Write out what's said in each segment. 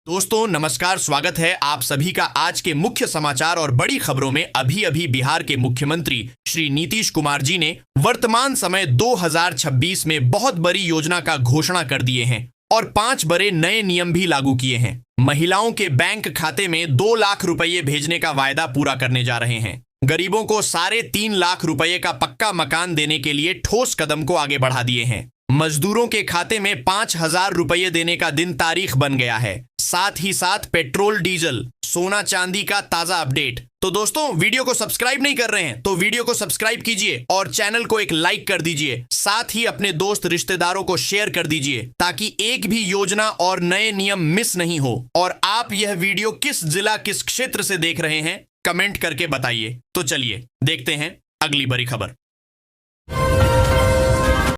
दोस्तों नमस्कार, स्वागत है आप सभी का आज के मुख्य समाचार और बड़ी खबरों में। अभी अभी बिहार के मुख्यमंत्री श्री नीतीश कुमार जी ने वर्तमान समय 2026 में बहुत बड़ी योजना का घोषणा कर दिए हैं और 5 बड़े नए नियम भी लागू किए हैं। महिलाओं के बैंक खाते में 2 लाख रुपये भेजने का वायदा पूरा करने जा रहे हैं। गरीबों को 3.5 लाख रुपये का पक्का मकान देने के लिए ठोस कदम को आगे बढ़ा दिए हैं। मजदूरों के खाते में 5,000 रुपये देने का दिन तारीख बन गया है। साथ ही साथ पेट्रोल, डीजल, सोना चांदी का ताजा अपडेट। तो दोस्तों, वीडियो को सब्सक्राइब नहीं कर रहे हैं तो वीडियो को सब्सक्राइब कीजिए और चैनल को एक लाइक कर दीजिए। साथ ही अपने दोस्त रिश्तेदारों को शेयर कर दीजिए ताकि एक भी योजना और नए नियम मिस नहीं हो। और आप यह वीडियो किस जिला, किस क्षेत्र से देख रहे हैं, कमेंट करके बताइए। तो चलिए देखते हैं अगली बड़ी खबर।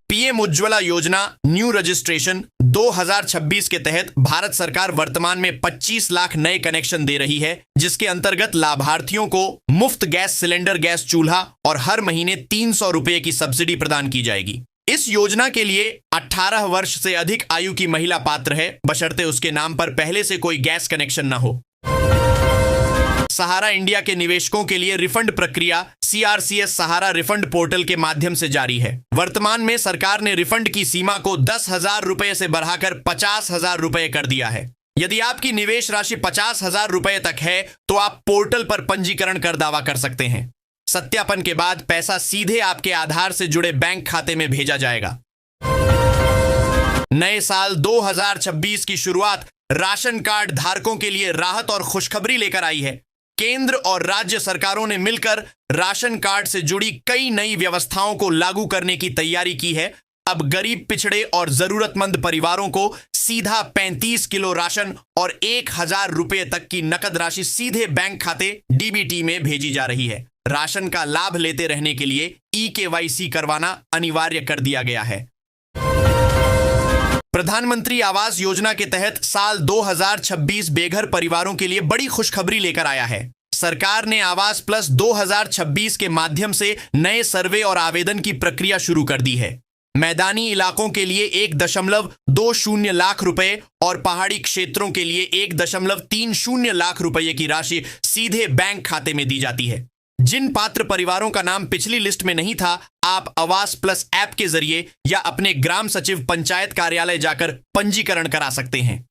पीएम उज्ज्वला योजना न्यू रजिस्ट्रेशन 2026 के तहत भारत सरकार वर्तमान में 25 लाख नए कनेक्शन दे रही है, जिसके अंतर्गत लाभार्थियों को मुफ्त गैस सिलेंडर, गैस चूल्हा और हर महीने 300 रुपये की सब्सिडी प्रदान की जाएगी। इस योजना के लिए 18 वर्ष से अधिक आयु की महिला पात्र है, बशर्ते उसके नाम पर पहले से कोई गैस कनेक्शन न हो। सहारा इंडिया के निवेशकों के लिए रिफंड प्रक्रिया CRCS सहारा रिफंड पोर्टल के माध्यम से जारी है। वर्तमान में सरकार ने रिफंड की सीमा को 10,000 रुपये से बढ़ाकर 50,000 रुपये कर दिया है। यदि आपकी निवेश राशि 50,000 रुपये तक है तो आप पोर्टल पर पंजीकरण कर दावा कर सकते हैं। सत्यापन के बाद पैसा सीधे आपके आधार से जुड़े बैंक खाते में भेजा जाएगा। नए साल 2026 की शुरुआत राशन कार्ड धारकों के लिए राहत और खुशखबरी लेकर आई है। केंद्र और राज्य सरकारों ने मिलकर राशन कार्ड से जुड़ी कई नई व्यवस्थाओं को लागू करने की तैयारी की है। अब गरीब, पिछड़े और जरूरतमंद परिवारों को सीधा 35 किलो राशन और 1,000 रुपये तक की नकद राशि सीधे बैंक खाते DBT में भेजी जा रही है। राशन का लाभ लेते रहने के लिए eKYC करवाना अनिवार्य कर दिया गया है। प्रधानमंत्री आवास योजना के तहत साल 2026 बेघर परिवारों के लिए बड़ी खुशखबरी लेकर आया है। सरकार ने आवास प्लस 2026 के माध्यम से नए सर्वे और आवेदन की प्रक्रिया शुरू कर दी है। मैदानी इलाकों के लिए 1.20 लाख रुपए और पहाड़ी क्षेत्रों के लिए 1.30 लाख रुपए की राशि सीधे बैंक खाते में दी जाती है। जिन पात्र परिवारों का नाम पिछली लिस्ट में नहीं था, आप आवास प्लस ऐप के जरिए या अपने ग्राम सचिव, पंचायत कार्यालय जाकर पंजीकरण करा सकते हैं।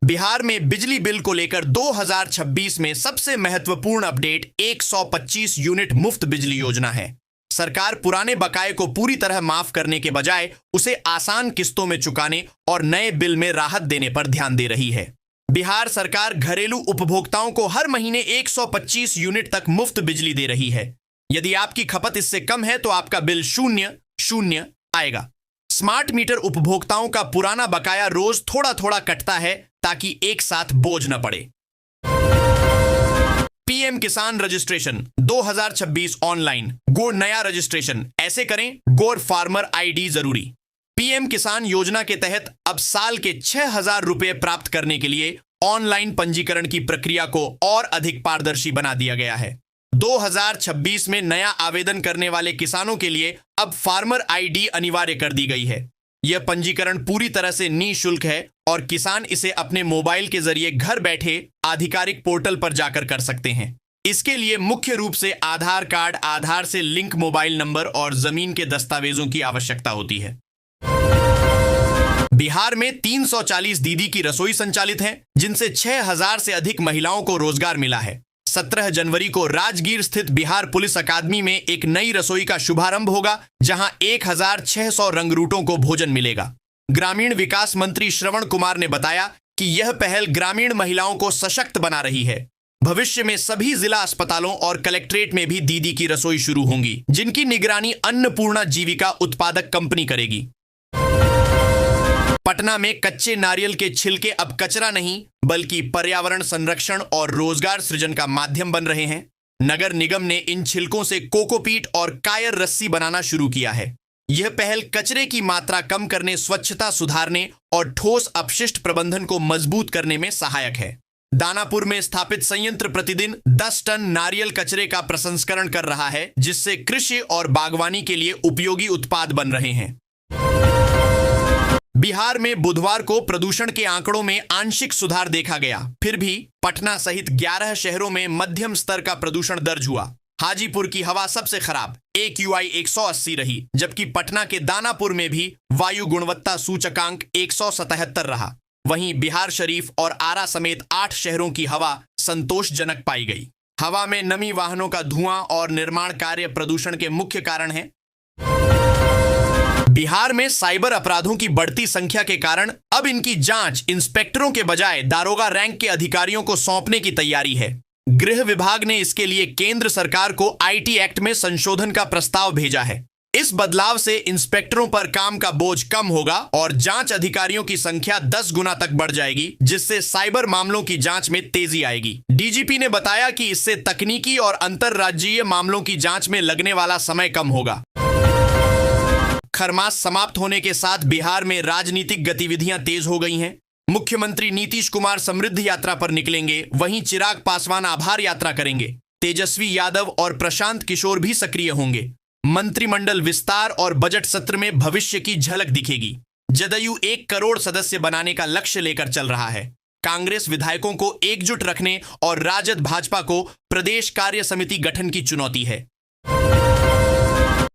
बिहार में बिजली बिल को लेकर 2026 में सबसे महत्वपूर्ण अपडेट 125 यूनिट मुफ्त बिजली योजना है। सरकार पुराने बकाये को पूरी तरह माफ करने के बजाय उसे आसान किस्तों में चुकाने और नए बिल में राहत देने पर ध्यान दे रही है। बिहार सरकार घरेलू उपभोक्ताओं को हर महीने 125 यूनिट तक मुफ्त बिजली दे रही है। यदि आपकी खपत इससे कम है तो आपका बिल 0 आएगा। स्मार्ट मीटर उपभोक्ताओं का पुराना बकाया रोज थोड़ा थोड़ा कटता है ताकि एक साथ बोझ न पड़े। पीएम किसान रजिस्ट्रेशन 2026 ऑनलाइन गो नया रजिस्ट्रेशन ऐसे करें, गोर फार्मर ID जरूरी। पीएम किसान योजना के तहत अब साल के 6,000 रुपये प्राप्त करने के लिए ऑनलाइन पंजीकरण की प्रक्रिया को और अधिक पारदर्शी बना दिया गया है। 2026 में नया आवेदन करने वाले किसानों के लिए अब फार्मर ID अनिवार्य कर दी गई है। यह पंजीकरण पूरी तरह से निःशुल्क है और किसान इसे अपने मोबाइल के जरिए घर बैठे आधिकारिक पोर्टल पर जाकर कर सकते हैं। इसके लिए मुख्य रूप से आधार कार्ड, आधार से लिंक मोबाइल नंबर और जमीन के दस्तावेजों की आवश्यकता होती है। बिहार में 340 दीदी की रसोई संचालित है, जिनसे 6,000 से अधिक महिलाओं को रोजगार मिला है। 17 जनवरी को राजगीर स्थित बिहार पुलिस अकादमी में एक नई रसोई का शुभारंभ होगा, जहां 1,600 रंगरूटों को भोजन मिलेगा। ग्रामीण विकास मंत्री श्रवण कुमार ने बताया कि यह पहल ग्रामीण महिलाओं को सशक्त बना रही है। भविष्य में सभी जिला अस्पतालों और कलेक्ट्रेट में भी दीदी की रसोई शुरू होंगी, जिनकी निगरानी अन्नपूर्णा जीविका उत्पादक कंपनी करेगी। पटना में कच्चे नारियल के छिलके अब कचरा नहीं बल्कि पर्यावरण संरक्षण और रोजगार सृजन का माध्यम बन रहे हैं। नगर निगम ने इन छिलकों से कोकोपीट और कायर रस्सी बनाना शुरू किया है। यह पहल कचरे की मात्रा कम करने, स्वच्छता सुधारने और ठोस अपशिष्ट प्रबंधन को मजबूत करने में सहायक है। दानापुर में स्थापित संयंत्र प्रतिदिन 10 टन नारियल कचरे का प्रसंस्करण कर रहा है, जिससे कृषि और बागवानी के लिए उपयोगी उत्पाद बन रहे हैं। बिहार में बुधवार को प्रदूषण के आंकड़ों में आंशिक सुधार देखा गया। फिर भी पटना सहित 11 शहरों में मध्यम स्तर का प्रदूषण दर्ज हुआ। हाजीपुर की हवा सबसे खराब AQI 180 रही, जबकि पटना के दानापुर में भी वायु गुणवत्ता सूचकांक 177 रहा। वहीं बिहार शरीफ और आरा समेत 8 शहरों की हवा संतोषजनक पाई गई। हवा में नमी, वाहनों का धुआं और निर्माण कार्य प्रदूषण के मुख्य कारण हैं। बिहार में साइबर अपराधों की बढ़ती संख्या के कारण अब इनकी जांच इंस्पेक्टरों के बजाय दारोगा रैंक के अधिकारियों को सौंपने की तैयारी है। गृह विभाग ने इसके लिए केंद्र सरकार को IT एक्ट में संशोधन का प्रस्ताव भेजा है। इस बदलाव से इंस्पेक्टरों पर काम का बोझ कम होगा और जांच अधिकारियों की संख्या 10 गुना तक बढ़ जाएगी, जिससे साइबर मामलों की जांच में तेजी आएगी। DGP ने बताया कि इससे तकनीकी और अंतरराज्यीय मामलों की जांच में लगने वाला समय कम होगा। खरमास समाप्त होने के साथ बिहार में राजनीतिक गतिविधियां तेज हो गई हैं। मुख्यमंत्री नीतीश कुमार समृद्ध यात्रा पर निकलेंगे, वहीं चिराग पासवान आभार यात्रा करेंगे। तेजस्वी यादव और प्रशांत किशोर भी सक्रिय होंगे। मंत्रिमंडल विस्तार और बजट सत्र में भविष्य की झलक दिखेगी। जदयू 1 करोड़ सदस्य बनाने का लक्ष्य लेकर चल रहा है। कांग्रेस विधायकों को एकजुट रखने और राजद भाजपा को प्रदेश कार्य समिति गठन की चुनौती है।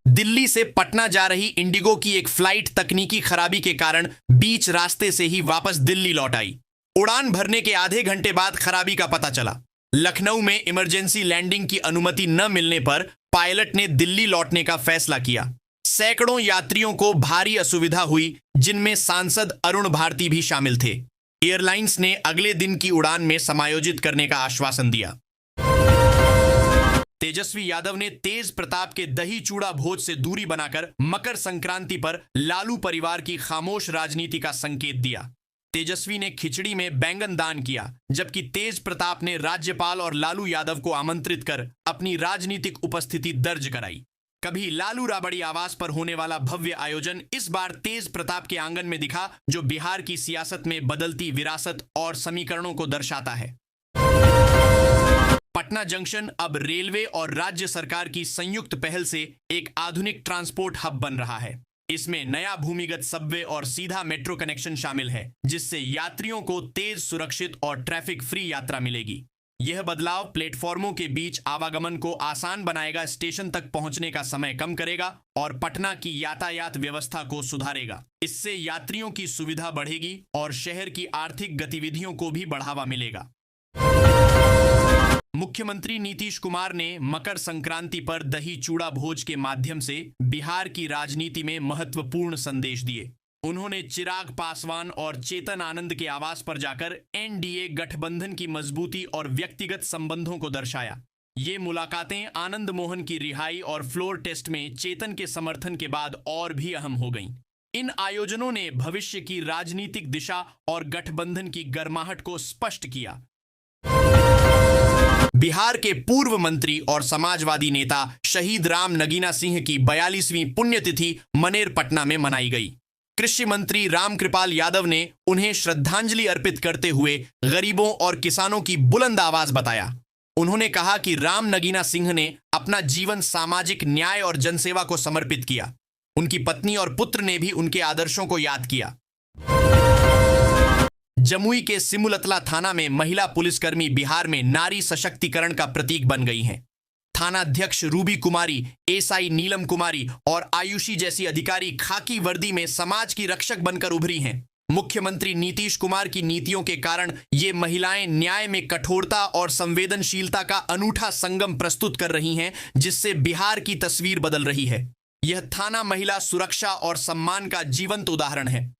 दिल्ली से पटना जा रही इंडिगो की एक फ्लाइट तकनीकी खराबी के कारण बीच रास्ते से ही वापस दिल्ली लौट आई। उड़ान भरने के आधे घंटे बाद खराबी का पता चला। लखनऊ में इमरजेंसी लैंडिंग की अनुमति न मिलने पर पायलट ने दिल्ली लौटने का फैसला किया। सैकड़ों यात्रियों को भारी असुविधा हुई, जिनमें सांसद अरुण भारती भी शामिल थे। एयरलाइंस ने अगले दिन की उड़ान में समायोजित करने का आश्वासन दिया। तेजस्वी यादव ने तेज प्रताप के दही चूड़ा भोज से दूरी बनाकर मकर संक्रांति पर लालू परिवार की खामोश राजनीति का संकेत दिया। तेजस्वी ने खिचड़ी में बैंगन दान किया, जबकि तेज प्रताप ने राज्यपाल और लालू यादव को आमंत्रित कर अपनी राजनीतिक उपस्थिति दर्ज कराई। कभी लालू राबड़ी आवास पर होने वाला भव्य आयोजन इस बार तेज प्रताप के आंगन में दिखा, जो बिहार की सियासत में बदलती विरासत और समीकरणों को दर्शाता है। पटना जंक्शन अब रेलवे और राज्य सरकार की संयुक्त पहल से एक आधुनिक ट्रांसपोर्ट हब बन रहा है। इसमें नया भूमिगत सबवे और सीधा मेट्रो कनेक्शन शामिल है, जिससे यात्रियों को तेज, सुरक्षित और ट्रैफिक फ्री यात्रा मिलेगी। यह बदलाव प्लेटफॉर्मों के बीच आवागमन को आसान बनाएगा, स्टेशन तक पहुंचने का समय कम करेगा और पटना की यातायात व्यवस्था को सुधारेगा। इससे यात्रियों की सुविधा बढ़ेगी और शहर की आर्थिक गतिविधियों को भी बढ़ावा मिलेगा। मुख्यमंत्री नीतीश कुमार ने मकर संक्रांति पर दही चूड़ा भोज के माध्यम से बिहार की राजनीति में महत्वपूर्ण संदेश दिए। उन्होंने चिराग पासवान और चेतन आनंद के आवास पर जाकर NDA गठबंधन की मजबूती और व्यक्तिगत संबंधों को दर्शाया। ये मुलाकातें आनंद मोहन की रिहाई और फ्लोर टेस्ट में चेतन के समर्थन के बाद और भी अहम हो गईं। इन आयोजनों ने भविष्य की राजनीतिक दिशा और गठबंधन की गर्माहट को स्पष्ट किया। बिहार के पूर्व मंत्री और समाजवादी नेता शहीद राम नगीना सिंह की 42वीं पुण्यतिथि मनेर पटना में मनाई गई। कृषि मंत्री रामकृपाल यादव ने उन्हें श्रद्धांजलि अर्पित करते हुए गरीबों और किसानों की बुलंद आवाज बताया। उन्होंने कहा कि राम नगीना सिंह ने अपना जीवन सामाजिक न्याय और जनसेवा को समर्पित किया। उनकी पत्नी और पुत्र ने भी उनके आदर्शों को याद किया। जमुई के सिमुलतला थाना में महिला पुलिसकर्मी बिहार में नारी सशक्तिकरण का प्रतीक बन गई हैं। थानाध्यक्ष रूबी कुमारी, एसआई नीलम कुमारी और आयुषी जैसी अधिकारी खाकी वर्दी में समाज की रक्षक बनकर उभरी हैं। मुख्यमंत्री नीतीश कुमार की नीतियों के कारण ये महिलाएं न्याय में कठोरता और संवेदनशीलता का अनूठा संगम प्रस्तुत कर रही हैं, जिससे बिहार की तस्वीर बदल रही है। यह थाना महिला सुरक्षा और सम्मान का जीवंत उदाहरण है।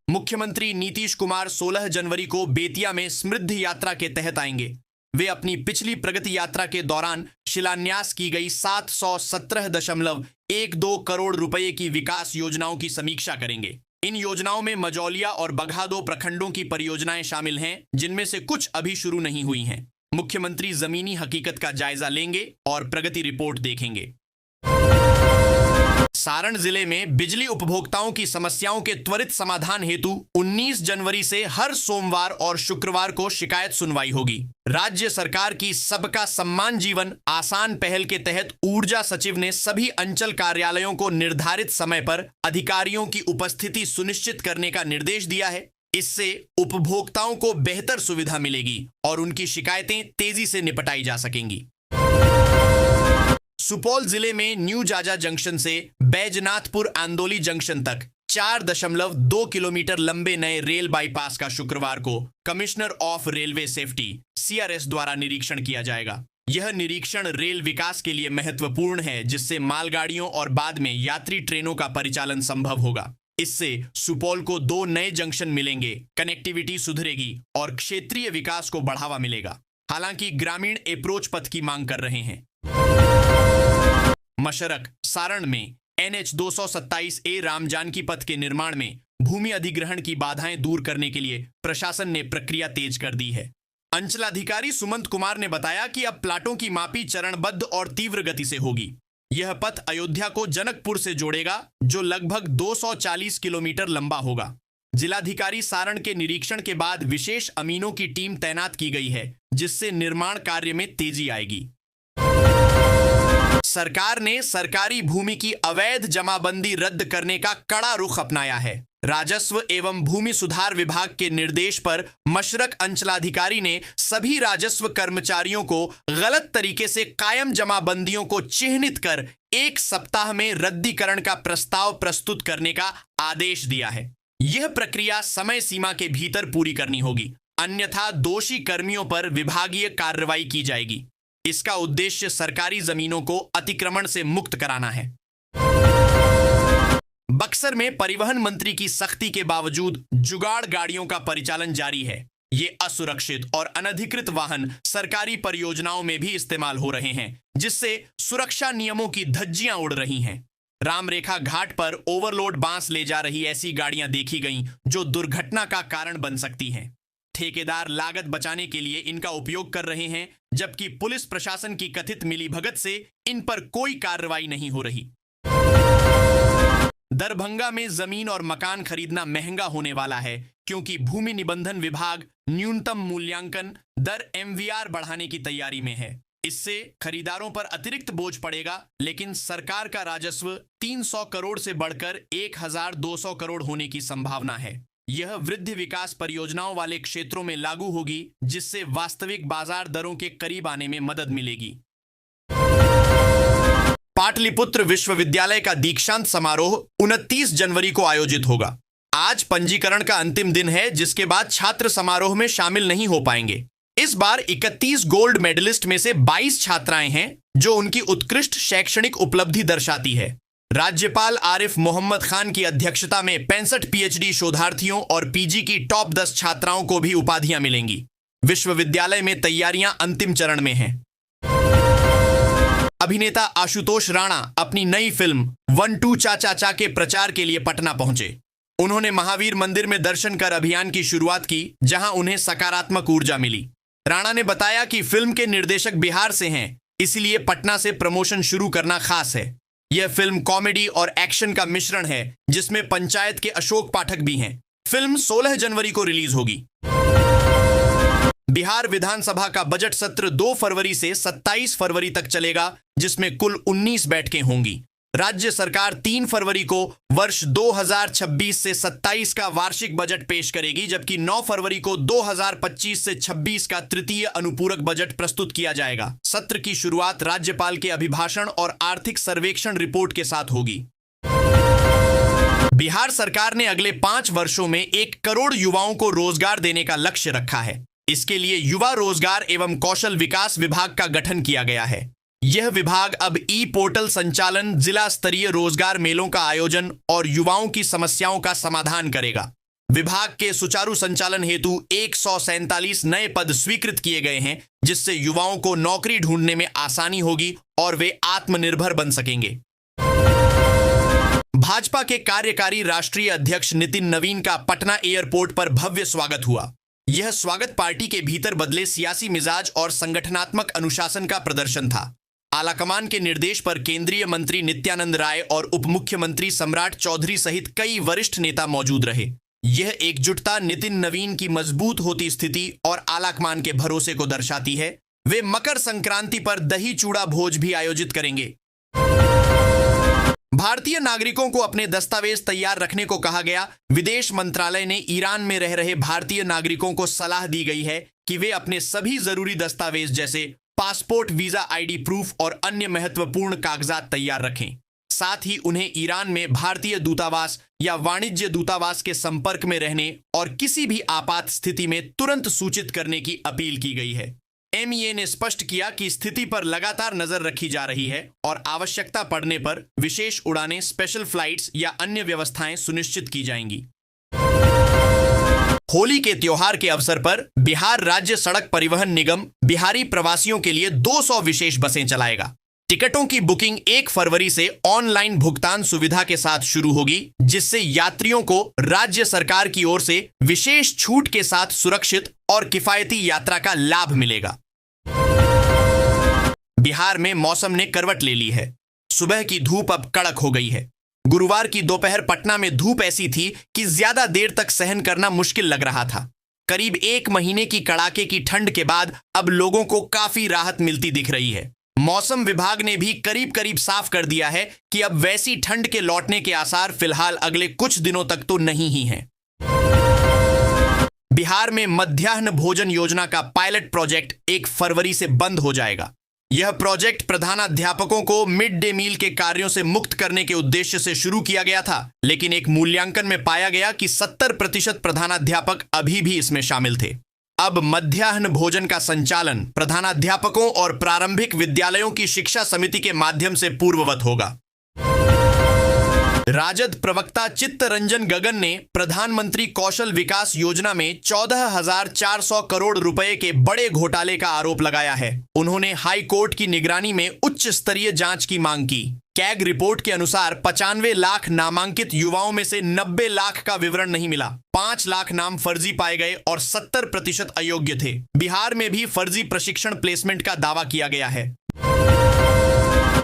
मुख्यमंत्री नीतीश कुमार 16 जनवरी को बेतिया में समृद्धि यात्रा के तहत आएंगे। वे अपनी पिछली प्रगति यात्रा के दौरान शिलान्यास की गई 717.12 करोड़ रुपए की विकास योजनाओं की समीक्षा करेंगे। इन योजनाओं में मजौलिया और बघादो प्रखंडों की परियोजनाएं शामिल हैं, जिनमें से कुछ अभी शुरू नहीं हुई हैं। मुख्यमंत्री जमीनी हकीकत का जायजा लेंगे और प्रगति रिपोर्ट देखेंगे। सारण जिले में बिजली उपभोक्ताओं की समस्याओं के त्वरित समाधान हेतु 19 जनवरी से हर सोमवार और शुक्रवार को शिकायत सुनवाई होगी। राज्य सरकार की सबका सम्मान जीवन आसान पहल के तहत ऊर्जा सचिव ने सभी अंचल कार्यालयों को निर्धारित समय पर अधिकारियों की उपस्थिति सुनिश्चित करने का निर्देश दिया है। इससे उपभोक्ताओं को बेहतर सुविधा मिलेगी और उनकी शिकायतें तेजी से निपटाई जा सकेंगी। सुपौल जिले में न्यू जाजा जंक्शन से बैजनाथपुर आंदोली जंक्शन तक 4.2 किलोमीटर लंबे नए रेल बाईपास का शुक्रवार को commissioner of railway safety CRS द्वारा निरीक्षण किया जाएगा। यह निरीक्षण रेल विकास के लिए महत्वपूर्ण है, जिससे मालगाड़ियों और बाद में यात्री ट्रेनों का परिचालन संभव होगा। इससे सुपौल को 2 नए जंक्शन मिलेंगे, कनेक्टिविटी सुधरेगी और क्षेत्रीय विकास को बढ़ावा मिलेगा। हालांकि ग्रामीण अप्रोच पथ की मांग कर रहे हैं। मशरक सारण में NH 227A राम जानकी पथ के निर्माण में भूमि अधिग्रहण की बाधाएं दूर करने के लिए प्रशासन ने प्रक्रिया तेज कर दी है। अंचलाधिकारी सुमंत कुमार ने बताया कि अब प्लाटों की मापी चरणबद्ध और तीव्र गति से होगी। यह पथ अयोध्या को जनकपुर से जोड़ेगा, जो लगभग 240 किलोमीटर लंबा होगा। जिलाधिकारी सारण के निरीक्षण के बाद विशेष अमीनों की टीम तैनात की गई है, जिससे निर्माण कार्य में तेजी आएगी। सरकार ने सरकारी भूमि की अवैध जमाबंदी रद्द करने का कड़ा रुख अपनाया है। राजस्व एवं भूमि सुधार विभाग के निर्देश पर मशरक अंचलाधिकारी ने सभी राजस्व कर्मचारियों को गलत तरीके से कायम जमाबंदियों को चिह्नित कर 1 सप्ताह में रद्दीकरण का प्रस्ताव प्रस्तुत करने का आदेश दिया है। यह प्रक्रिया समय सीमा के भीतर पूरी करनी होगी, अन्यथा दोषी कर्मियों पर विभागीय कार्रवाई की जाएगी। इसका उद्देश्य सरकारी जमीनों को अतिक्रमण से मुक्त कराना है। बक्सर में परिवहन मंत्री की सख्ती के बावजूद जुगाड़ गाड़ियों का परिचालन जारी है। ये असुरक्षित और अनधिकृत वाहन सरकारी परियोजनाओं में भी इस्तेमाल हो रहे हैं, जिससे सुरक्षा नियमों की धज्जियां उड़ रही हैं। रामरेखा घाट पर ओवरलोड बांस ले जा रही ऐसी गाड़ियां देखी गईं, जो दुर्घटना का कारण बन सकती हैं। ठेकेदार लागत बचाने के लिए इनका उपयोग कर रहे हैं, जबकि पुलिस प्रशासन की कथित मिलीभगत से इन पर कोई कार्रवाई नहीं हो रही। दरभंगा में जमीन और मकान खरीदना महंगा होने वाला है, क्योंकि भूमि निबंधन विभाग न्यूनतम मूल्यांकन दर MVR बढ़ाने की तैयारी में है। इससे खरीदारों पर अतिरिक्त बोझ पड़ेगा, लेकिन सरकार का राजस्व 300 करोड़ से बढ़कर 1200 करोड़ होने की संभावना है। यह वृद्धि विकास परियोजनाओं वाले क्षेत्रों में लागू होगी, जिससे वास्तविक बाजार दरों के करीब आने में मदद मिलेगी। पाटलिपुत्र विश्वविद्यालय का दीक्षांत समारोह 29 जनवरी को आयोजित होगा। आज पंजीकरण का अंतिम दिन है, जिसके बाद छात्र समारोह में शामिल नहीं हो पाएंगे। इस बार 31 गोल्ड मेडलिस्ट में से 22 छात्राएं हैं, जो उनकी उत्कृष्ट शैक्षणिक उपलब्धि दर्शाती है। राज्यपाल आरिफ मोहम्मद खान की अध्यक्षता में 65 PhD शोधार्थियों और PG की टॉप 10 छात्राओं को भी उपाधियां मिलेंगी। विश्वविद्यालय में तैयारियां अंतिम चरण में हैं। अभिनेता आशुतोष राणा अपनी नई फिल्म 1-2 चा के प्रचार के लिए पटना पहुंचे। उन्होंने महावीर मंदिर में दर्शन कर अभियान की शुरुआत की, जहां उन्हें सकारात्मक ऊर्जा मिली। राणा ने बताया कि फिल्म के निर्देशक बिहार से हैं, इसलिए पटना से प्रमोशन शुरू करना खास है। यह फिल्म कॉमेडी और एक्शन का मिश्रण है, जिसमें पंचायत के अशोक पाठक भी हैं। फिल्म 16 जनवरी को रिलीज होगी। बिहार विधानसभा का बजट सत्र 2 फरवरी से 27 फरवरी तक चलेगा, जिसमें कुल 19 बैठकें होंगी। राज्य सरकार 3 फरवरी को वर्ष 2026 से 27 का वार्षिक बजट पेश करेगी, जबकि 9 फरवरी को 2025 से 26 का तृतीय अनुपूरक बजट प्रस्तुत किया जाएगा। सत्र की शुरुआत राज्यपाल के अभिभाषण और आर्थिक सर्वेक्षण रिपोर्ट के साथ होगी। बिहार सरकार ने अगले 5 वर्षों में 1 करोड़ युवाओं को रोजगार देने का लक्ष्य रखा है। इसके लिए युवा रोजगार एवं कौशल विकास विभाग का गठन किया गया है। यह विभाग अब पोर्टल संचालन, जिला स्तरीय रोजगार मेलों का आयोजन और युवाओं की समस्याओं का समाधान करेगा। विभाग के सुचारू संचालन हेतु 147 नए पद स्वीकृत किए गए हैं, जिससे युवाओं को नौकरी ढूंढने में आसानी होगी और वे आत्मनिर्भर बन सकेंगे। भाजपा के कार्यकारी राष्ट्रीय अध्यक्ष नितिन नवीन का पटना एयरपोर्ट पर भव्य स्वागत हुआ। यह स्वागत पार्टी के भीतर बदले सियासी मिजाज और संगठनात्मक अनुशासन का प्रदर्शन था। आलाकमान के निर्देश पर केंद्रीय मंत्री नित्यानंद राय और उप मुख्यमंत्री सम्राट चौधरी सहित कई वरिष्ठ नेता मौजूद रहे। यह एकजुटता नितिन नवीन की मजबूत होती स्थिति और आलाकमान के भरोसे को दर्शाती है। वे मकर संक्रांति पर दही चूड़ा भोज भी आयोजित करेंगे। भारतीय नागरिकों को अपने दस्तावेज तैयार रखने को कहा गया। विदेश मंत्रालय ने ईरान में रह रहे भारतीय नागरिकों को सलाह दी गई है कि वे अपने सभी जरूरी दस्तावेज जैसे पासपोर्ट, वीजा, आईडी प्रूफ और अन्य महत्वपूर्ण कागजात तैयार रखें। साथ ही उन्हें ईरान में भारतीय दूतावास या वाणिज्य दूतावास के संपर्क में रहने और किसी भी आपात स्थिति में तुरंत सूचित करने की अपील की गई है। MEA ने स्पष्ट किया कि स्थिति पर लगातार नजर रखी जा रही है और आवश्यकता पड़ने पर विशेष उड़ानें, स्पेशल फ्लाइट्स या अन्य व्यवस्थाएं सुनिश्चित की जाएंगी। होली के त्योहार के अवसर पर बिहार राज्य सड़क परिवहन निगम बिहारी प्रवासियों के लिए 200 विशेष बसें चलाएगा। टिकटों की बुकिंग 1 फरवरी से ऑनलाइन भुगतान सुविधा के साथ शुरू होगी, जिससे यात्रियों को राज्य सरकार की ओर से विशेष छूट के साथ सुरक्षित और किफायती यात्रा का लाभ मिलेगा। बिहार में मौसम ने करवट ले ली है। सुबह की धूप अब कड़क हो गई है। गुरुवार की दोपहर पटना में धूप ऐसी थी कि ज्यादा देर तक सहन करना मुश्किल लग रहा था। करीब 1 महीने की कड़ाके की ठंड के बाद अब लोगों को काफी राहत मिलती दिख रही है। मौसम विभाग ने भी करीब करीब साफ कर दिया है कि अब वैसी ठंड के लौटने के आसार फिलहाल अगले कुछ दिनों तक तो नहीं ही हैं। बिहार में मध्याह्न भोजन योजना का पायलट प्रोजेक्ट 1 फरवरी से बंद हो जाएगा। यह प्रोजेक्ट प्रधानाध्यापकों को मिड डे मील के कार्यों से मुक्त करने के उद्देश्य से शुरू किया गया था, लेकिन एक मूल्यांकन में पाया गया कि 70% प्रधानाध्यापक अभी भी इसमें शामिल थे। अब मध्याह्न भोजन का संचालन प्रधानाध्यापकों और प्रारंभिक विद्यालयों की शिक्षा समिति के माध्यम से पूर्ववत होगा। राजद प्रवक्ता चित्तरंजन गगन ने प्रधानमंत्री कौशल विकास योजना में 14,400 करोड़ रुपए के बड़े घोटाले का आरोप लगाया है। उन्होंने हाई कोर्ट की निगरानी में उच्च स्तरीय जांच की मांग की। कैग रिपोर्ट के अनुसार 95 लाख नामांकित युवाओं में से 90 लाख का विवरण नहीं मिला। 5 लाख नाम फर्जी पाए गए और 70% अयोग्य थे। बिहार में भी फर्जी प्रशिक्षण प्लेसमेंट का दावा किया गया है।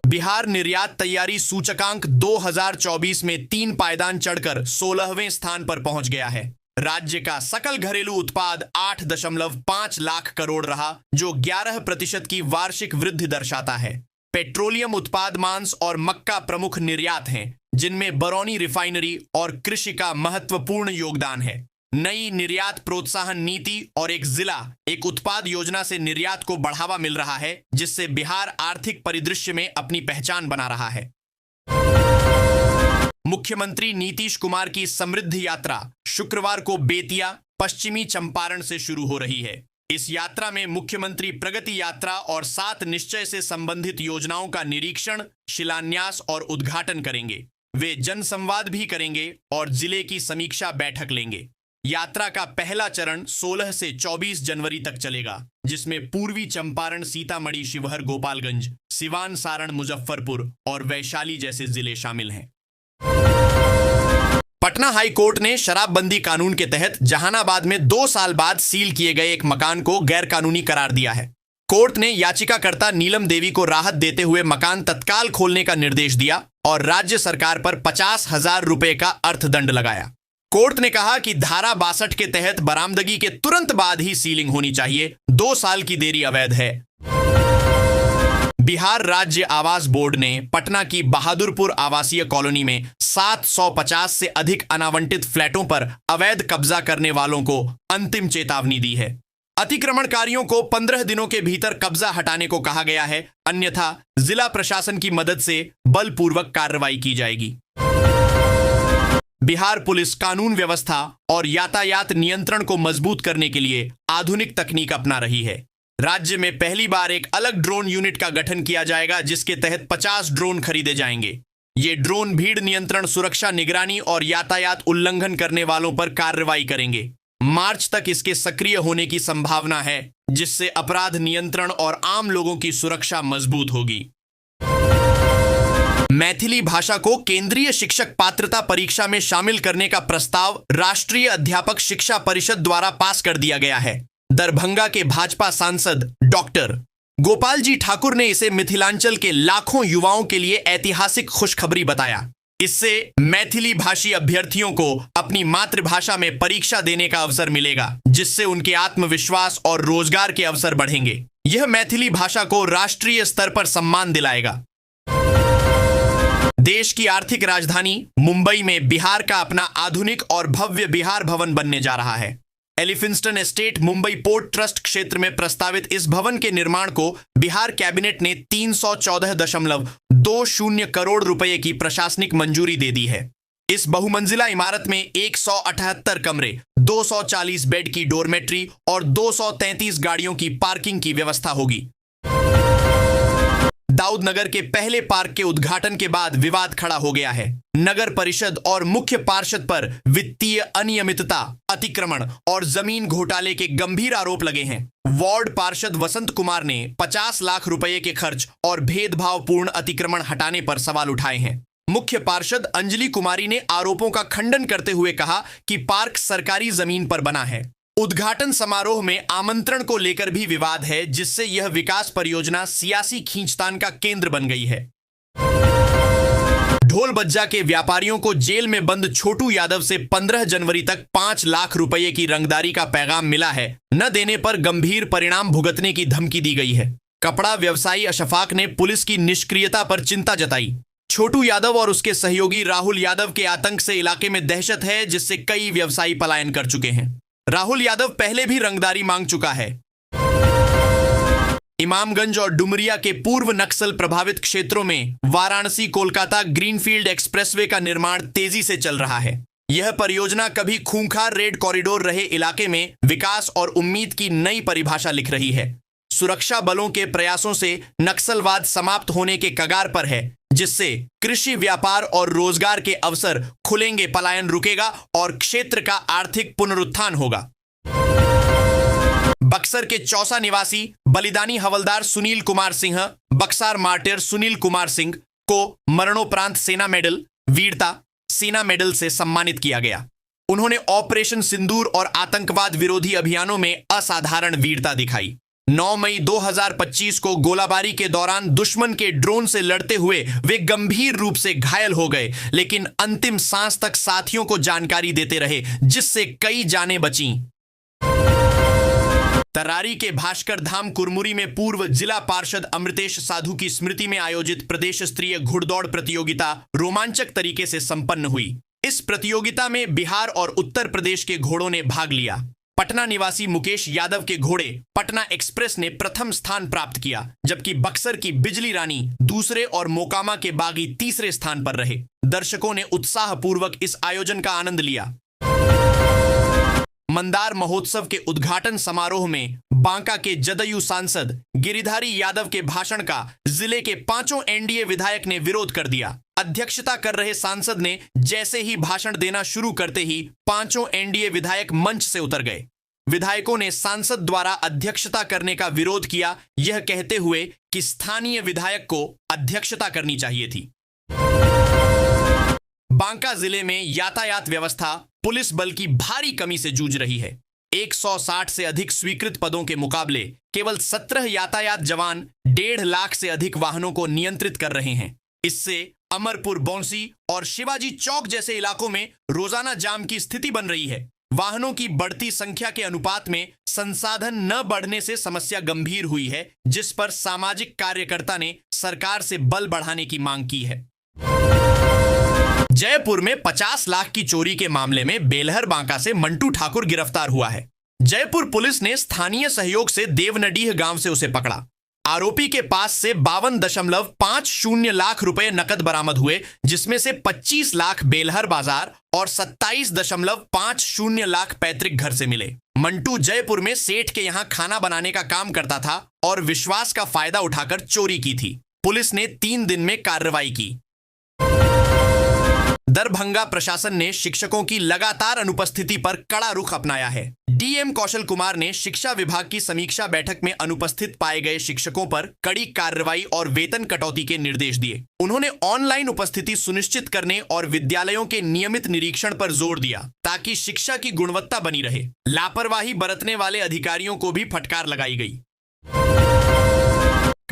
बिहार निर्यात तैयारी सूचकांक 2024 में 3 पायदान चढ़कर 16वें स्थान पर पहुंच गया है। राज्य का सकल घरेलू उत्पाद 8.5 लाख करोड़ रहा, जो 11% की वार्षिक वृद्धि दर्शाता है। पेट्रोलियम उत्पाद, मांस और मक्का प्रमुख निर्यात हैं, जिनमें बरौनी रिफाइनरी और कृषि का महत्वपूर्ण योगदान है। नई निर्यात प्रोत्साहन नीति और एक उत्पाद योजना से निर्यात को बढ़ावा मिल रहा है, जिससे बिहार आर्थिक परिदृश्य में अपनी पहचान बना रहा है। मुख्यमंत्री नीतीश कुमार की समृद्धि यात्रा शुक्रवार को बेतिया, पश्चिमी चंपारण से शुरू हो रही है। इस यात्रा में मुख्यमंत्री प्रगति यात्रा और 7 निश्चय से संबंधित योजनाओं का निरीक्षण, शिलान्यास और उद्घाटन करेंगे। वे जनसंवाद भी करेंगे और जिले की समीक्षा बैठक लेंगे। यात्रा का पहला चरण 16 से 24 जनवरी तक चलेगा, जिसमें पूर्वी चंपारण, सीतामढ़ी, शिवहर, गोपालगंज, सिवान, सारण, मुजफ्फरपुर और वैशाली जैसे जिले शामिल हैं। पटना हाई कोर्ट ने शराबबंदी कानून के तहत जहानाबाद में 2 साल बाद सील किए गए एक मकान को गैरकानूनी करार दिया है। कोर्ट ने याचिकाकर्ता नीलम देवी को राहत देते हुए मकान तत्काल खोलने का निर्देश दिया और राज्य सरकार पर 50,000 रुपए का अर्थदंड लगाया। कोर्ट ने कहा कि धारा 62 के तहत बरामदगी के तुरंत बाद ही सीलिंग होनी चाहिए। 2 साल की देरी अवैध है। बिहार राज्य आवास बोर्ड ने पटना की बहादुरपुर आवासीय कॉलोनी में 750 से अधिक अनावंटित फ्लैटों पर अवैध कब्जा करने वालों को अंतिम चेतावनी दी है। अतिक्रमणकारियों को 15 दिनों के भीतर कब्जा हटाने को कहा गया है, अन्यथा जिला प्रशासन की मदद से बलपूर्वक कार्रवाई की जाएगी। बिहार पुलिस कानून व्यवस्था और यातायात नियंत्रण को मजबूत करने के लिए आधुनिक तकनीक अपना रही है। राज्य में पहली बार एक अलग ड्रोन यूनिट का गठन किया जाएगा, जिसके तहत 50 ड्रोन खरीदे जाएंगे। ये ड्रोन भीड़ नियंत्रण, सुरक्षा, निगरानी और यातायात उल्लंघन करने वालों पर कार्रवाई करेंगे। मार्च तक इसके सक्रिय होने की संभावना है, जिससे अपराध नियंत्रण और आम लोगों की सुरक्षा मजबूत होगी। मैथिली भाषा को केंद्रीय शिक्षक पात्रता परीक्षा में शामिल करने का प्रस्ताव राष्ट्रीय अध्यापक शिक्षा परिषद द्वारा पास कर दिया गया है। दरभंगा के भाजपा सांसद डॉक्टर गोपाल जी ठाकुर ने इसे मिथिलांचल के लाखों युवाओं के लिए ऐतिहासिक खुशखबरी बताया। इससे मैथिली भाषी अभ्यर्थियों को अपनी मातृभाषा में परीक्षा देने का अवसर मिलेगा, जिससे उनके आत्मविश्वास और रोजगार के अवसर बढ़ेंगे। यह मैथिली भाषा को राष्ट्रीय स्तर पर सम्मान दिलाएगा। देश की आर्थिक राजधानी मुंबई में बिहार का अपना आधुनिक और भव्य बिहार भवन बनने जा रहा है। Elphinstone estate Mumbai port trust क्षेत्र में प्रस्तावित इस भवन के निर्माण को बिहार कैबिनेट ने 314.20 करोड़ रुपए की प्रशासनिक मंजूरी दे दी है। इस बहुमंजिला इमारत में 178 कमरे, 240 बेड की डोरमेट्री और 233 गाड़ियों की पार्किंग की व्यवस्था होगी। दाऊदनगर के पहले पार्क के उद्घाटन के बाद विवाद खड़ा हो गया है। नगर परिषद और मुख्य पार्षद पर वित्तीय अनियमितता, अतिक्रमण और जमीन घोटाले के गंभीर आरोप लगे हैं। वार्ड पार्षद वसंत कुमार ने 50 लाख रुपए के खर्च और भेदभावपूर्ण अतिक्रमण हटाने पर सवाल उठाए हैं। मुख्य पार्षद अंजलि कुमारी ने आरोपों का खंडन करते हुए कहा कि पार्क सरकारी जमीन पर बना है। उद्घाटन समारोह में आमंत्रण को लेकर भी विवाद है, जिससे यह विकास परियोजना सियासी खींचतान का केंद्र बन गई है। ढोल बज्जा के व्यापारियों को जेल में बंद छोटू यादव से 15 जनवरी तक 5 लाख रुपए की रंगदारी का पैगाम मिला है। न देने पर गंभीर परिणाम भुगतने की धमकी दी गई है। कपड़ा व्यवसायी अशफाक ने पुलिस की निष्क्रियता पर चिंता जताई। छोटू यादव और उसके सहयोगी राहुल यादव के आतंक से इलाके में दहशत है, जिससे कई व्यवसायी पलायन कर चुके हैं। राहुल यादव पहले भी रंगदारी मांग चुका है। इमामगंज और डुमरिया के पूर्व नक्सल प्रभावित क्षेत्रों में वाराणसी कोलकाता ग्रीनफील्ड एक्सप्रेसवे का निर्माण तेजी से चल रहा है। यह परियोजना कभी खूंखार रेड कॉरिडोर रहे इलाके में विकास और उम्मीद की नई परिभाषा लिख रही है। सुरक्षा बलों के प्रयासों से नक्सलवाद समाप्त होने के कगार पर है, जिससे कृषि, व्यापार और रोजगार के अवसर खुलेंगे, पलायन रुकेगा और क्षेत्र का आर्थिक पुनरुत्थान होगा। बक्सर के चौसा निवासी बलिदानी हवलदार सुनील कुमार सिंह, बक्सर मार्टिर सुनील कुमार सिंह को मरणोपरांत सेना मेडल, वीरता सेना मेडल से सम्मानित किया गया। उन्होंने ऑपरेशन सिंदूर और आतंकवाद विरोधी अभियानों में असाधारण वीरता दिखाई। 9 मई 2025 को गोलाबारी के दौरान दुश्मन के ड्रोन से लड़ते हुए वे गंभीर रूप से घायल हो गए, लेकिन अंतिम सांस तक साथियों को जानकारी देते रहे, जिससे कई जानें बचीं। तरारी के भास्कर धाम कुरमुरी में पूर्व जिला पार्षद अमृतेश साधु की स्मृति में आयोजित प्रदेश स्तरीय घुड़दौड़ प्रतियोगिता रोमांचक तरीके से संपन्न हुई। इस प्रतियोगिता में बिहार और उत्तर प्रदेश के घोड़ों ने भाग लिया। पटना निवासी मुकेश यादव के घोड़े पटना एक्सप्रेस ने प्रथम स्थान प्राप्त किया, जबकि बक्सर की बिजली रानी दूसरे और मोकामा के बागी तीसरे स्थान पर रहे। दर्शकों ने उत्साहपूर्वक इस आयोजन का आनंद लिया। मंदार महोत्सव के उद्घाटन समारोह में बांका के जदयू सांसद गिरिधारी यादव के भाषण का जिले के 5 एनडीए विधायक ने विरोध कर दिया। अध्यक्षता कर रहे सांसद ने जैसे ही भाषण देना शुरू करते ही 5 एनडीए विधायक मंच से उतर गए। विधायकों ने सांसद द्वारा अध्यक्षता करने का विरोध किया, यह कहते हुए कि स्थानीय विधायक को अध्यक्षता करनी चाहिए थी। बांका जिले में यातायात व्यवस्था पुलिस बल की भारी कमी से जूझ रही है। 160 से अधिक स्वीकृत पदों के मुकाबले केवल 17 यातायात जवान 1.5 लाख से अधिक वाहनों को नियंत्रित कर रहे हैं। इससे अमरपुर, बौंसी और शिवाजी चौक जैसे इलाकों में रोजाना जाम की स्थिति बन रही है। वाहनों की बढ़ती संख्या के अनुपात में संसाधन न बढ़ने से समस्या गंभीर हुई है, जिस पर सामाजिक कार्यकर्ता ने सरकार से बल बढ़ाने की मांग की है। जयपुर में 50 लाख की चोरी के मामले में बेलहर बांका से मंटू ठाकुर गिरफ्तार हुआ है। जयपुर पुलिस ने स्थानीय सहयोग से देवनडीह गांव से उसे पकड़ा। आरोपी के पास से 52.50 लाख रुपए नकद बरामद हुए, जिसमें से 25 लाख बेलहर बाजार और 27.50 लाख पैतृक घर से मिले। मंटू जयपुर में सेठ के यहां खाना बनाने का काम करता था और विश्वास का फायदा उठाकर चोरी की थी। पुलिस ने 3 दिन में कार्रवाई की। दरभंगा प्रशासन ने शिक्षकों की लगातार अनुपस्थिति पर कड़ा रुख अपनाया है। डीएम कौशल कुमार ने शिक्षा विभाग की समीक्षा बैठक में अनुपस्थित पाए गए शिक्षकों पर कड़ी कार्रवाई और वेतन कटौती के निर्देश दिए। उन्होंने ऑनलाइन उपस्थिति सुनिश्चित करने और विद्यालयों के नियमित निरीक्षण पर जोर दिया, ताकि शिक्षा की गुणवत्ता बनी रहे। लापरवाही बरतने वाले अधिकारियों को भी फटकार लगाई गई।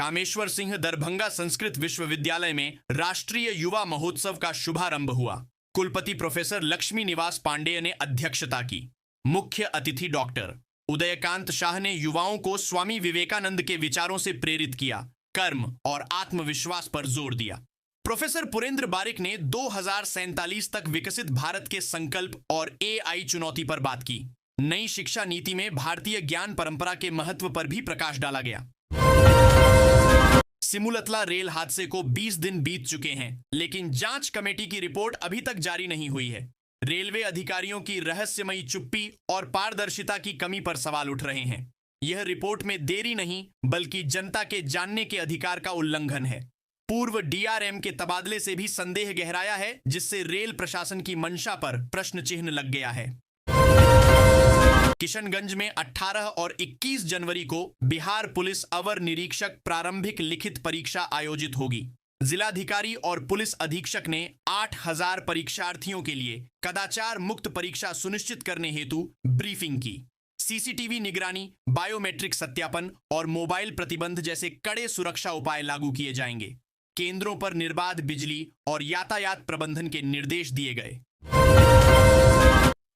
कामेश्वर सिंह दरभंगा संस्कृत विश्वविद्यालय में राष्ट्रीय युवा महोत्सव का शुभारंभ हुआ। कुलपति प्रोफेसर लक्ष्मी निवास पांडेय ने अध्यक्षता की। मुख्य अतिथि डॉक्टर उदयकांत शाह ने युवाओं को स्वामी विवेकानंद के विचारों से प्रेरित किया, कर्म और आत्मविश्वास पर जोर दिया। प्रोफेसर पुरेंद्र बारिक ने 2047 तक विकसित भारत के संकल्प और एआई चुनौती पर बात की। नई शिक्षा नीति में भारतीय ज्ञान परंपरा के महत्व पर भी प्रकाश डाला गया। सिमुलतला रेल हादसे को 20 दिन बीत चुके हैं, लेकिन जांच कमेटी की रिपोर्ट अभी तक जारी नहीं हुई है। रेलवे अधिकारियों की रहस्यमयी चुप्पी और पारदर्शिता की कमी पर सवाल उठ रहे हैं। यह रिपोर्ट में देरी नहीं, बल्कि जनता के जानने के अधिकार का उल्लंघन है। पूर्व डीआरएम के तबादले से भी संदेह गहराया है, जिससे रेल प्रशासन की मंशा पर प्रश्न चिन्ह लग गया है। किशनगंज में 18 और 21 जनवरी को बिहार पुलिस अवर निरीक्षक प्रारंभिक लिखित परीक्षा आयोजित होगी। जिलाधिकारी और पुलिस अधीक्षक ने 8000 परीक्षार्थियों के लिए कदाचार मुक्त परीक्षा सुनिश्चित करने हेतु ब्रीफिंग की। सीसीटीवी निगरानी, बायोमेट्रिक सत्यापन और मोबाइल प्रतिबंध जैसे कड़े सुरक्षा उपाय लागू किए जाएंगे। केंद्रों पर निर्बाध बिजली और यातायात प्रबंधन के निर्देश दिए गए।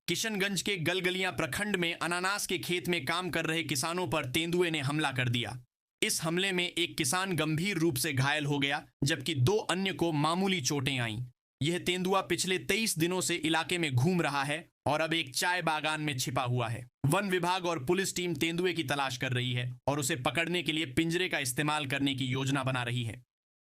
किशनगंज के गलगलियां प्रखंड में अनानास के खेत में काम कर रहे किसानों पर तेंदुए ने हमला कर दिया। इस हमले में एक किसान गंभीर रूप से घायल हो गया, जबकि 2 अन्य को मामूली चोटें आईं। यह तेंदुआ पिछले 23 दिनों से इलाके में घूम रहा है और अब एक चाय बागान में छिपा हुआ है। वन विभाग और पुलिस टीम तेंदुए की तलाश कर रही है और उसे पकड़ने के लिए पिंजरे का इस्तेमाल करने की योजना बना रही है।